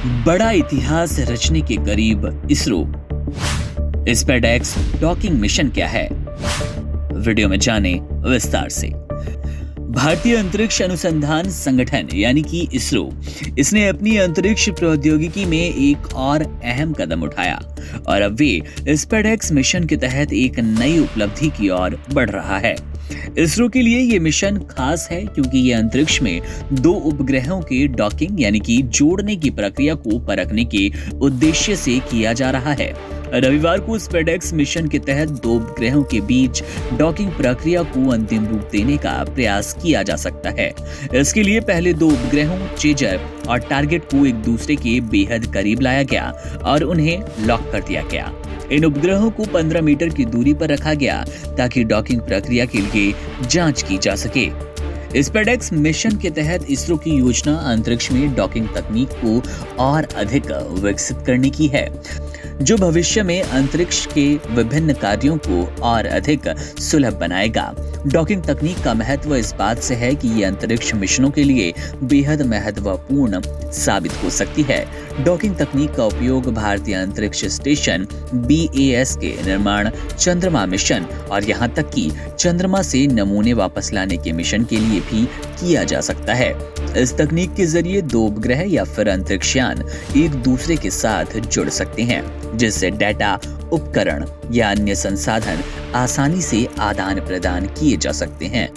बड़ा इतिहास रचने के करीब इसरो। स्पेसएक्स डॉकिंग मिशन क्या है, वीडियो में जाने विस्तार से। भारतीय अंतरिक्ष अनुसंधान संगठन यानी कि इसरो, इसने अपनी अंतरिक्ष प्रौद्योगिकी में एक और अहम कदम उठाया और अब वे स्पेसएक्स मिशन के तहत एक नई उपलब्धि की ओर बढ़ रहा है। इसरो के लिए ये मिशन खास है क्योंकि ये अंतरिक्ष में दो उपग्रहों के डॉकिंग यानी कि जोड़ने की प्रक्रिया को परखने के उद्देश्य से किया जा रहा है। रविवार को स्पेसएक्स मिशन के तहत दो उपग्रहों के बीच डॉकिंग प्रक्रिया को अंतिम रूप देने का प्रयास किया जा सकता है। इसके लिए पहले दो उपग्रहों चेजर और टारगेट को एक दूसरे के बेहद करीब लाया गया और उन्हें लॉक कर दिया गया। इन उपग्रहों को 15 मीटर की दूरी पर रखा गया ताकि डॉकिंग प्रक्रिया के लिए जांच की जा सके। स्पेसएक्स मिशन के तहत इसरो की योजना अंतरिक्ष में डॉकिंग तकनीक को और अधिक विकसित करने की है, जो भविष्य में अंतरिक्ष के विभिन्न कार्यों को और अधिक सुलभ बनाएगा। डॉकिंग तकनीक का महत्व इस बात से है कि ये अंतरिक्ष मिशनों के लिए बेहद महत्वपूर्ण साबित हो सकती है। डॉकिंग तकनीक का उपयोग भारतीय अंतरिक्ष स्टेशन BAS के निर्माण, चंद्रमा मिशन और यहाँ तक कि चंद्रमा से नमूने वापस लाने के मिशन के लिए भी किया जा सकता है। इस तकनीक के जरिए दो उपग्रह या फिर अंतरिक्षयान एक दूसरे के साथ जुड़ सकते हैं, जिससे डेटा, उपकरण या अन्य संसाधन आसानी से आदान प्रदान किए जा सकते हैं।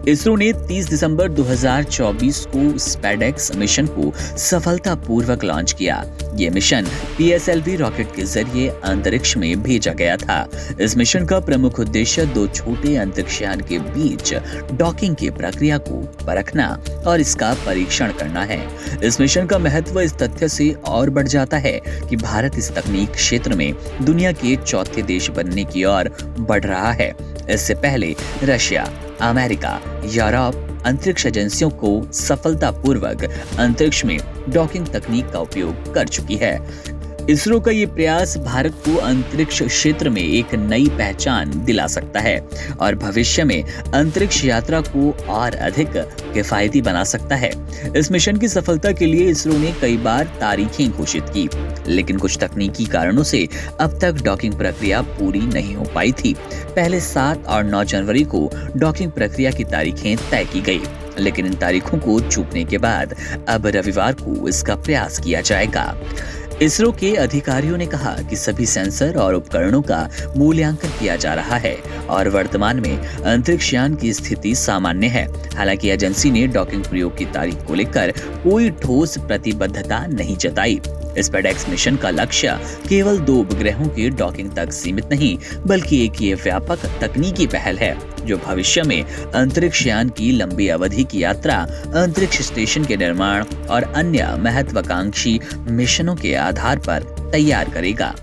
इसरो ने 30 दिसंबर 2024 को स्पेसएक्स मिशन को सफलतापूर्वक लॉन्च किया। ये मिशन PSLV रॉकेट के जरिए अंतरिक्ष में भेजा गया था। इस मिशन का प्रमुख उद्देश्य दो छोटे अंतरिक्षयान के बीच डॉकिंग की प्रक्रिया को परखना और इसका परीक्षण करना है। इस मिशन का महत्व इस तथ्य से और बढ़ जाता है कि भारत इस तकनीक क्षेत्र में दुनिया के चौथे देश बनने की ओर बढ़ रहा है। इससे पहले रशिया, अमेरिका, यूरोप अंतरिक्ष एजेंसियों को सफलतापूर्वक अंतरिक्ष में डॉकिंग तकनीक का उपयोग कर चुकी है। इसरो का ये प्रयास भारत को अंतरिक्ष क्षेत्र में एक नई पहचान दिला सकता है और भविष्य में अंतरिक्ष यात्रा को और अधिक किफायती बना सकता है। इस मिशन की सफलता के लिए इसरो ने कई बार तारीखें घोषित की, लेकिन कुछ तकनीकी कारणों से अब तक डॉकिंग प्रक्रिया पूरी नहीं हो पाई थी। पहले 7 और 9 जनवरी को डॉकिंग प्रक्रिया की तारीखें तय की गई, लेकिन इन तारीखों को चूकने के बाद अब रविवार को इसका प्रयास किया जाएगा। इसरो के अधिकारियों ने कहा कि सभी सेंसर और उपकरणों का मूल्यांकन किया जा रहा है और वर्तमान में अंतरिक्षयान की स्थिति सामान्य है। हालांकि एजेंसी ने डॉकिंग प्रयोग की तारीख को लेकर कोई ठोस प्रतिबद्धता नहीं जताई। स्पेसएक्स मिशन का लक्ष्य केवल दो उपग्रहों के डॉकिंग तक सीमित नहीं, बल्कि एक ये व्यापक तकनीकी पहल है जो भविष्य में अंतरिक्षयान की लंबी अवधि की यात्रा, अंतरिक्ष स्टेशन के निर्माण और अन्य महत्वाकांक्षी मिशनों के आधार पर तैयार करेगा।